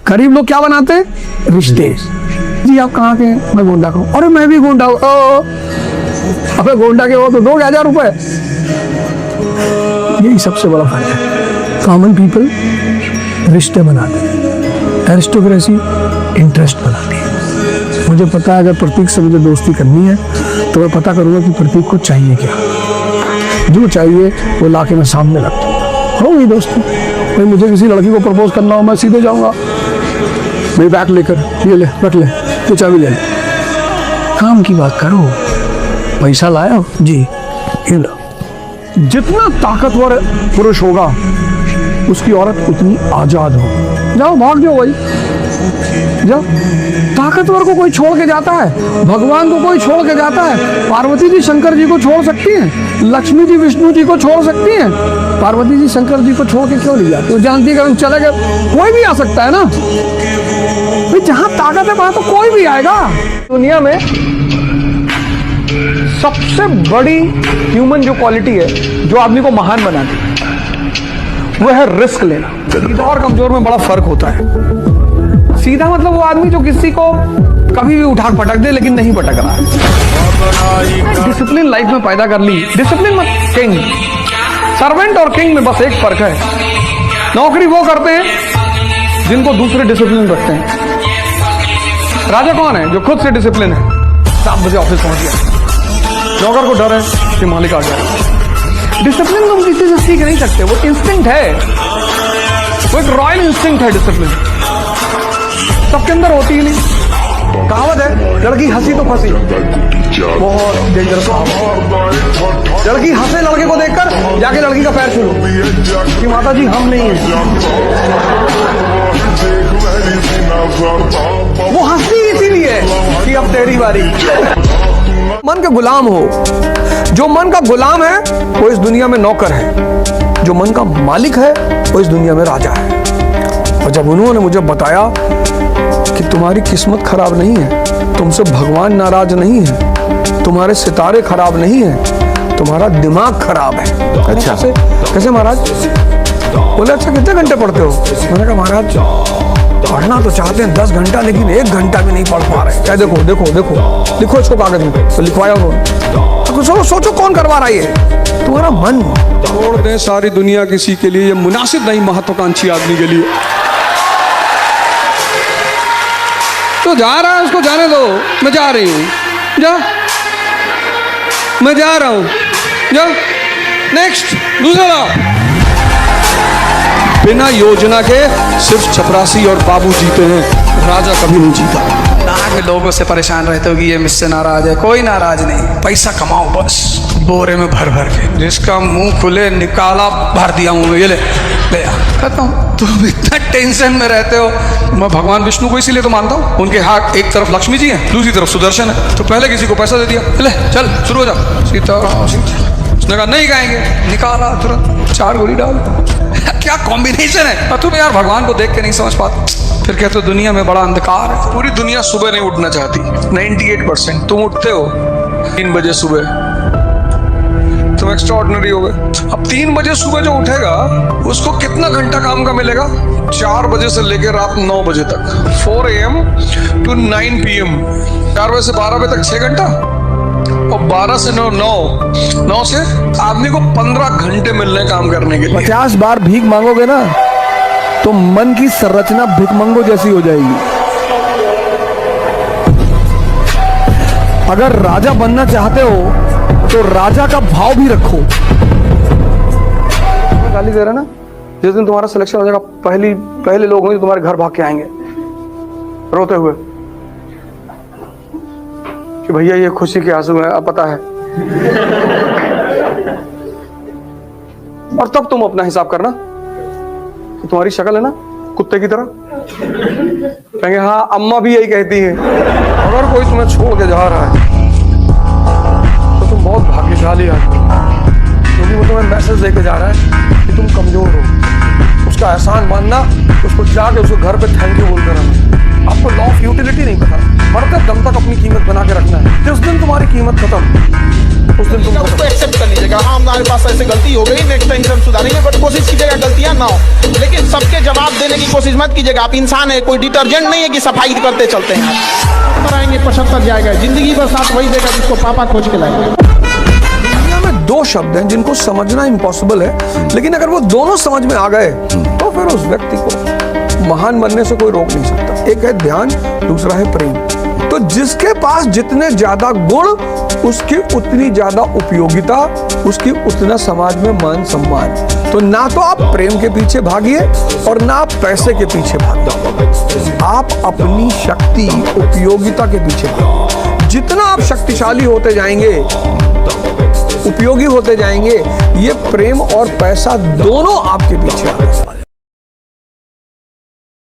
गरीब लोग क्या बनाते हैं? रिश्ते। जी आप कहाँ के हैं? मैं गोंडा का हूँ। अरे मैं भी गोंडा हूँ। अबे गोंडा के हो तो 2,000 रुपए। यही सबसे बड़ा फर्क है। कॉमन पीपल रिश्ते बनाते हैं, एरिस्टोक्रेसी इंटरेस्ट बनाती है। मुझे पता है अगर प्रतीक से मुझे दोस्ती करनी है तो मैं पता करूंगा कि प्रतीक को चाहिए क्या, जो चाहिए वो लाके मैं सामने रखता हूँ, होगी दोस्ती। भाई मुझे किसी लड़की को प्रपोज करना हो मैं सीधे जाऊंगा, मेरी बैग लेकर, ये ले रख ले, तो चाबी ले ले, काम की बात करो, पैसा लाया जी ये लो। जितना ताकतवर पुरुष होगा उसकी औरत उतनी आजाद हो। जाओ भाग जाओ भाई, जाओ। ताकतवर को कोई छोड़ के जाता है, भगवान को कोई छोड़ के जाता है। पार्वती जी शंकर जी को छोड़ सकती हैं, लक्ष्मी जी विष्णु जी को छोड़ सकती हैं, पार्वती जी शंकर जी को छोड़ के क्यों नहीं जाती? वो जानती है कि चले गए कोई भी आ सकता है ना भाई, जहां ताकत है वहां तो कोई भी आएगा। दुनिया में सबसे बड़ी ह्यूमन जो क्वालिटी है जो आदमी को महान बनाती है वो है रिस्क लेना। सीधा और कमजोर में बड़ा फर्क होता है। सीधा मतलब वो आदमी जो किसी को कभी भी उठा पटक दे लेकिन नहीं पटक रहा है। डिसिप्लिन लाइफ में पैदा कर ली। डिसिप्लिन मत किंग, सर्वेंट और किंग में बस एक फर्क है। नौकरी वो करते हैं जिनको दूसरे डिसिप्लिन रखते हैं। राजा कौन है? जो खुद से डिसिप्लिन है। 7 बजे ऑफिस पहुंच गया, नौकर को डर है कि मालिक आ गया। डिसिप्लिन तुम किसी से सीख नहीं सकते, वो इंस्टिंक्ट है, वो एक रॉयल इंस्टिंक्ट है। डिसिप्लिन सबके अंदर होती ही नहीं। कहावत है लड़की हंसी तो फंसी, बहुत डेंजरस कहावत। लड़की हंसे लड़के को देखकर जाके लड़की का पैर छू कि माता जी हम नहीं है। वो हंसी इसीलिए कि अब तेरी बारी। मन के गुलाम हो। जो मन का गुलाम है वो इस दुनिया में नौकर है, जो मन का मालिक है वो इस दुनिया में राजा है। और जब उन्होंने मुझे बताया कि तुम्हारी किस्मत खराब नहीं है, तुमसे भगवान नाराज नहीं है, तुम्हारे सितारे खराब नहीं है, तुम्हारा दिमाग खराब है। अच्छा कैसे महाराज? बोले अच्छा कितने घंटे पढ़ते हो? मैंने कहा महाराज पढ़ना तो चाहते हैं 10 घंटा, लेकिन 1 घंटा भी नहीं पढ़ पा रहे। क्या देखो देखो देखो लिखो इसको कागज में। तो लिखवाया उन्होंने। सोचो कौन करवा रहा है ये? तुम्हारा मन। छोड़ दें सारी दुनिया किसी के लिए, ये मुनासिब नहीं महत्वाकांक्षी आदमी के लिए। तो जा रहा है उसको जाने दो, मैं जा रही हूँ, जा, मैं जा रहा हूँ, जा नेक्स्ट दूसरा लाओ। बिना योजना के सिर्फ चपरासी और बाबू जीते हैं, राजा कभी नहीं जीता। के लोगों से परेशान रहते हो कि ये मुझसे नाराज है। कोई नाराज नहीं, पैसा कमाओ बस, बोरे में भर भर के। जिसका मुंह खुले निकाला भर दिया मुंह में, ये ले खत्म। तुम इतना टेंशन में रहते हो। मैं भगवान विष्णु को इसीलिए तो मानता हूँ, उनके हाथ एक तरफ लक्ष्मी जी हैं, दूसरी तरफ सुदर्शन है। तो पहले किसी को पैसा दे दिया, ले चल शुरू हो जा, सीताराम सीता। उसने कहा नहीं गाएंगे, निकाला तुरंत 4 गोली डाल। क्या कॉम्बिनेशन है। और तुम यार भगवान को देख के नहीं समझ पाते, फिर कहते हो दुनिया में बड़ा अंधकार है। पूरी दुनिया सुबह नहीं उठना चाहती, 98%। तुम उठते हो 3 बजे सुबह, तुम एक्स्ट्राऑर्डिनरी हो गए। अब 3 बजे सुबह जो उठेगा उसको कितना घंटा काम का मिलेगा? 4 बजे से लेकर रात 9 बजे तक, 4 AM to 9 PM। 4 बजे से 12 बजे तक 6 घंटा, और 12 से 9 से आदमी को 15 घंटे मिल रहे काम करने के लिए। 50 बार भीख मांगोगे ना तो मन की संरचना भिखमंगो जैसी हो जाएगी। अगर राजा बनना चाहते हो तो राजा का भाव भी रखो। गाली दे रहा ना, जिस दिन तुम्हारा सिलेक्शन हो जाएगा पहले लोग होंगे तुम्हारे घर भाग के आएंगे रोते हुए कि भैया ये खुशी के आंसू है, अब पता है। और तब तुम अपना हिसाब करना कि तुम्हारी शक्ल है ना कुत्ते की तरह, कहेंगे हाँ अम्मा भी यही कहती है। अगर कोई तुम्हें छोड़ के जा रहा है तो तुम बहुत भाग्यशाली आदमी, क्योंकि वो तुम्हें मैसेज देके जा रहा है कि तुम कमजोर हो। उसका एहसान मानना, उसको जाके उसको घर पे थैंक यू बोलते रहना। आपको लॉ ऑफ यूटिलिटी नहीं पता। मरते दम तक अपनी कीमत बना के रखना है। जिस दिन तुम्हारी कीमत खत्म, उस दिन तुम उसको एक्सेप्ट कर लीजिएगा, हाँ हमारे पास ऐसे गलती हो गई, नेक्स्ट टाइम हम सुधारेंगे, बट कोशिश कीजिएगा गलतियां ना हो। लेकिन सबके जवाब देने की कोशिश मत कीजिएगा। आप इंसान है, कोई डिटर्जेंट नहीं है कि सफाई करते चलते हैं। आप आएंगे 75 जाएगा, जिंदगी भर साथ वही देगा जिसको पापा खोज के लाएगा। दुनिया में दो शब्द हैं जिनको समझना इम्पॉसिबल है, लेकिन अगर वो दोनों समझ में आ गए तो फिर उस व्यक्ति को महान बनने से कोई रोक नहीं सकता। एक है ध्यान, दूसरा है प्रेम। तो जिसके पास जितने ज्यादा गुण, उसकी उतनी ज्यादा उपयोगिता, उसकी उतना समाज में मान सम्मान। तो ना तो आप प्रेम के पीछे भागिए और ना आप पैसे के पीछे भागिए, आप अपनी शक्ति, उपयोगिता के पीछे भागिए। जितना आप शक्तिशाली होते जाएंगे, उपयोगी होते जाएंगे, ये प्रेम और पैसा दोनों आपके पीछे आएंगे।